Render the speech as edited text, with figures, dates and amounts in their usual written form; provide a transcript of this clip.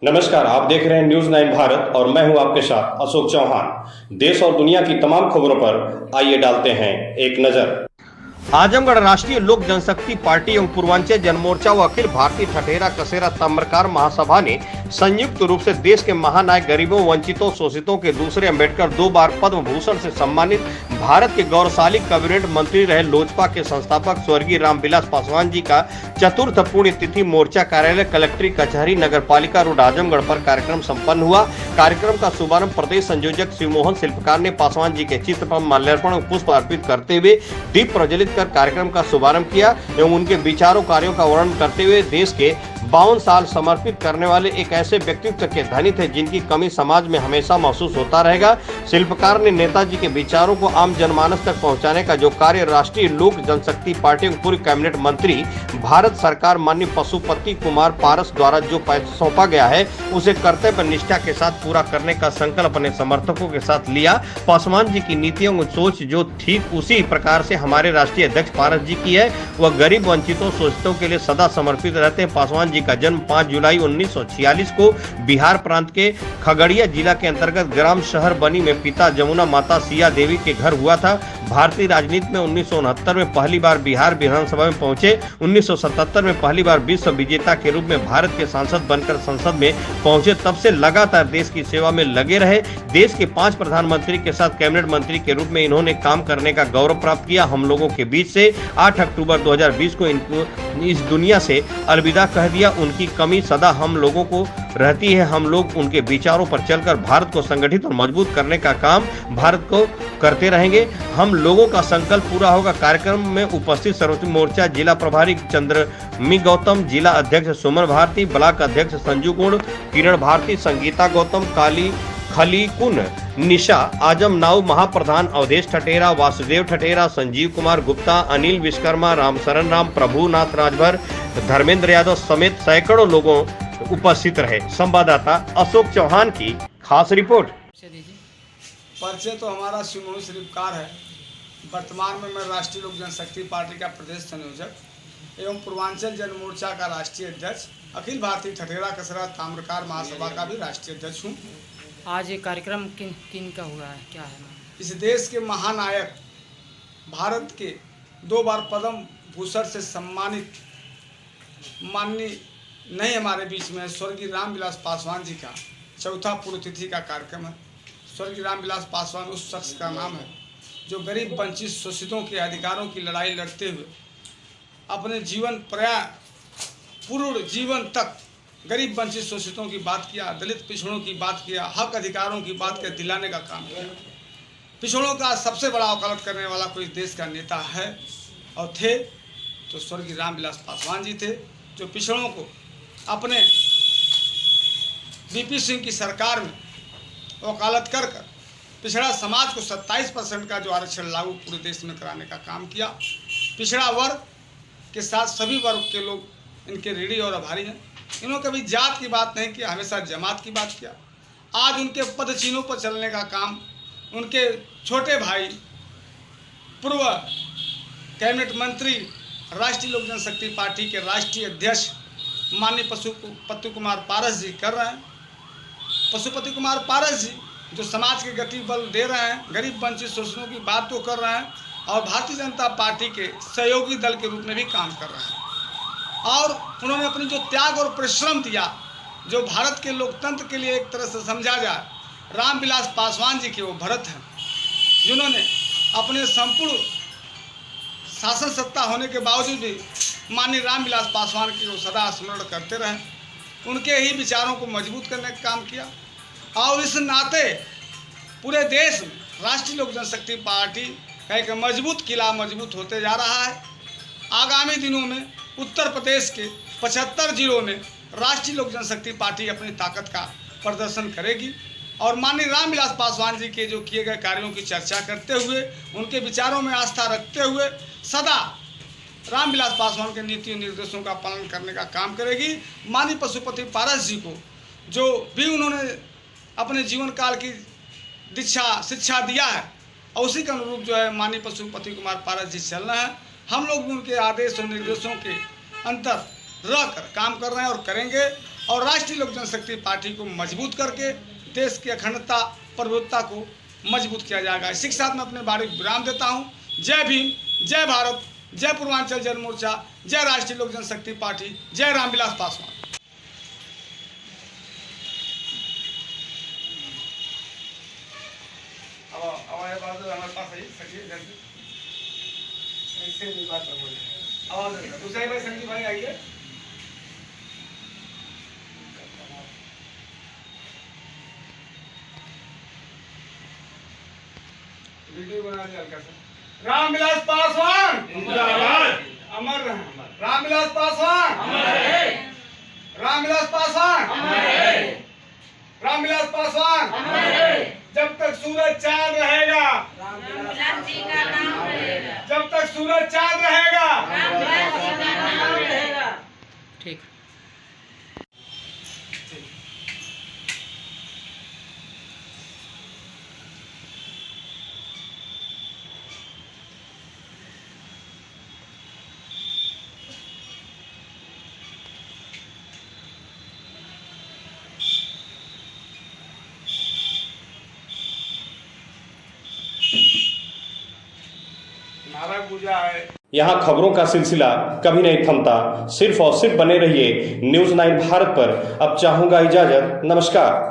नमस्कार, आप देख रहे हैं न्यूज 9 भारत और मैं हूं आपके साथ अशोक चौहान। देश और दुनिया की तमाम खबरों पर आइए डालते हैं एक नजर। आजमगढ़ राष्ट्रीय लोक जनशक्ति पार्टी एवं पूर्वांचल जनमोर्चा व अखिल भारतीय ठठेरा कसेरा ताम्रकार महासभा ने संयुक्त रूप से देश के महानायक गरीबों, वंचितों, शोषितों के दूसरे अंबेडकर 2 बार पद्म भूषण से सम्मानित भारत के गौरवशाली कैबिनेट मंत्री रहे लोजपा के संस्थापक स्वर्गीय रामविलास पासवान जी का चतुर्थ पुण्यतिथि मोर्चा कार्यालय, कलेक्ट्री कचहरी, नगर पालिका रोड आजमगढ़ पर कार्यक्रम संपन्न हुआ। कार्यक्रम का शुभारंभ प्रदेश संयोजक शिवमोहन शिल्पकार ने पासवान जी के चित्र पर माल्यार्पण और पुष्प अर्पित करते हुए दीप प्रज्वलित कर कार्यक्रम का शुभारंभ किया एवं उनके विचारों कार्यों का वर्णन करते हुए देश के 52 साल समर्पित करने वाले एक ऐसे व्यक्तित्व के धनी थे जिनकी कमी समाज में हमेशा महसूस होता रहेगा। शिल्पकार ने नेताजी के विचारों को आम जनमानस तक पहुंचाने का जो कार्य राष्ट्रीय लोक जनशक्ति पार्टी के पूर्व कैबिनेट मंत्री भारत सरकार माननीय पशुपति कुमार पारस द्वारा जो सौंपा गया है उसे कर्तव्य निष्ठा के साथ पूरा करने का संकल्प अपने समर्थकों के साथ लिया। पासवान जी की नीतियों की सोच जो ठीक उसी प्रकार से हमारे राष्ट्रीय अध्यक्ष पारस जी की है, वह गरीब, वंचितों, शोषितों के लिए सदा समर्पित रहते हैं। पासवान जी का जन्म 5 जुलाई 1946 को बिहार प्रांत के खगड़िया जिला के अंतर्गत ग्राम शहर बनी में पिता जमुना माता सिया देवी के घर हुआ था। भारतीय राजनीति में 1969 में पहली बार बिहार विधानसभा में पहुंचे। 1977 में पहली बार विश्व विजेता के रूप में भारत के सांसद बनकर संसद में पहुंचे। तब से लगातार देश की सेवा में लगे रहे। देश के 5 प्रधानमंत्री के साथ कैबिनेट मंत्री के रूप में इन्होंने काम करने का गौरव प्राप्त किया। हम लोगों के बीच से 8 अक्टूबर 2020 को इनको इस दुनिया से अलविदा कह दिया। उनकी कमी सदा हम लोगों को रहती है। हम लोग उनके विचारों पर चलकर भारत को संगठित और मजबूत करने का काम भारत को करते रहेंगे। हम लोगों का संकल्प पूरा होगा। कार्यक्रम में उपस्थित सर्वोच्च मोर्चा जिला प्रभारी चंद्रमी गौतम, जिला अध्यक्ष सुमन भारती, ब्लॉक अध्यक्ष संजू गुण, किरण भारती, संगीता गौतम, काली खलीकुन, निशा आजम नाउ, महाप्रधान अवधेश ठठेरा, वासुदेव ठठेरा, संजीव कुमार गुप्ता, अनिल विश्वकर्मा, रामशरण राम, प्रभुनाथ राजभर, धर्मेंद्र यादव समेत सैकड़ों लोगों उपस्थित रहे। संवाददाता अशोक चौहान की खास रिपोर्ट। परिचय तो हमारा शिवमोहन शिल्पकार है। वर्तमान में मैं राष्ट्रीय लोक जनशक्ति पार्टी का प्रदेश संयोजक एवं पूर्वांचल जनमोर्चा का राष्ट्रीय अध्यक्ष, अखिल भारतीय ठठेरा कसेरा ताम्रकार महासभा का भी राष्ट्रीय अध्यक्ष हूँ। आज ये कार्यक्रम किन का हुआ है, क्या है? इस देश के महानायक, भारत के 2 बार पद्म भूषण से सम्मानित माननीय नहीं हमारे बीच में स्वर्गीय रामविलास पासवान जी का चौथा पुण्यतिथि का कार्यक्रम है। स्वर्गीय रामविलास पासवान उस शख्स का नाम है जो गरीब, वंचित, शोषितों के अधिकारों की लड़ाई लड़ते हुए अपने जीवन पूर्ण जीवन तक गरीब, वंचित, शोषितों की बात किया, दलित पिछड़ों की बात किया, हक अधिकारों की बात कर दिलाने का काम किया। पिछड़ों का सबसे बड़ा वकालत करने वाला कोई देश का नेता है और थे तो स्वर्गीय रामविलास पासवान जी थे, जो पिछड़ों को अपने वीपी सिंह की सरकार में वकालत कर पिछड़ा समाज को 27% का जो आरक्षण लागू पूरे देश में कराने का काम किया। पिछड़ा वर्ग के साथ सभी वर्ग के लोग इनके ऋणी और आभारी हैं। इन्होंने कभी जात की बात नहीं किया, हमेशा जमात की बात किया। आज उनके पद चिन्हों पर चलने का काम उनके छोटे भाई, पूर्व कैबिनेट मंत्री, राष्ट्रीय लोक जनशक्ति पार्टी के राष्ट्रीय अध्यक्ष माननीय पशुपति कुमार पारस जी कर रहे हैं। पशुपति कुमार पारस जी जो समाज के गति बल दे रहे हैं, गरीब, वंचित, शोषितों की बात तो कर रहे हैं और भारतीय जनता पार्टी के सहयोगी दल के रूप में भी काम कर रहे हैं। और उन्होंने अपनी जो त्याग और परिश्रम दिया, जो भारत के लोकतंत्र के लिए एक तरह से समझा जाए, रामविलास पासवान जी के वो भरत हैं जिन्होंने अपने संपूर्ण शासन सत्ता होने के बावजूद भी माननीय रामविलास पासवान की वो सदा स्मरण करते रहे, उनके ही विचारों को मजबूत करने का काम किया। और इस नाते पूरे देश में राष्ट्रीय लोक जनशक्ति पार्टी का एक मजबूत किला मजबूत होते जा रहा है। आगामी दिनों में उत्तर प्रदेश के 75 जिलों में राष्ट्रीय लोक जनशक्ति पार्टी अपनी ताकत का प्रदर्शन करेगी और माननीय रामविलास पासवान जी के जो किए गए कार्यों की चर्चा करते हुए, उनके विचारों में आस्था रखते हुए सदा रामविलास पासवान के नीति निर्देशों का पालन करने का काम करेगी। माननीय पशुपति पारस जी को जो भी उन्होंने अपने जीवन काल की शिक्षा दिया है और उसी के अनुरूप जो है माननीय पशुपति कुमार पारस जी चल रहे हैं। हम लोग भी उनके आदेश और निर्देशों के अंतर रहकर काम कर रहे हैं और करेंगे। और राष्ट्रीय लोक जनशक्ति पार्टी को मजबूत करके देश की अखंडता प्रभुत्ता को मजबूत किया जाएगा। इसी के साथ मैं अपने बारे में विराम देता हूँ। जय भीम, जय भारत, जय पूर्वांचल जन मोर्चा, जय राष्ट्रीय लोक जनशक्ति पार्टी, जय रामविलास पासवान। दूसरे भाई संजीव भाई आइए। वीडियो बना लिया हल्का सा। रामविलास पासवान जिंदाबाद, अमर रहे। रामविलास पासवान अमर रहे। रामविलास पासवान अमर रहे। रामविलास पासवान अमर रहे। जब तक सूरज चांद रहेगा, रामविलास जी का नाम रहेगा। जब तक सूरज चांद रहेगा, रामविलास जी का नाम रहेगा। ठीक। नारा पूजा है। यहाँ खबरों का सिलसिला कभी नहीं थमता। सिर्फ और सिर्फ बने रहिए न्यूज़ 9 भारत पर। अब चाहूंगा इजाजत। नमस्कार।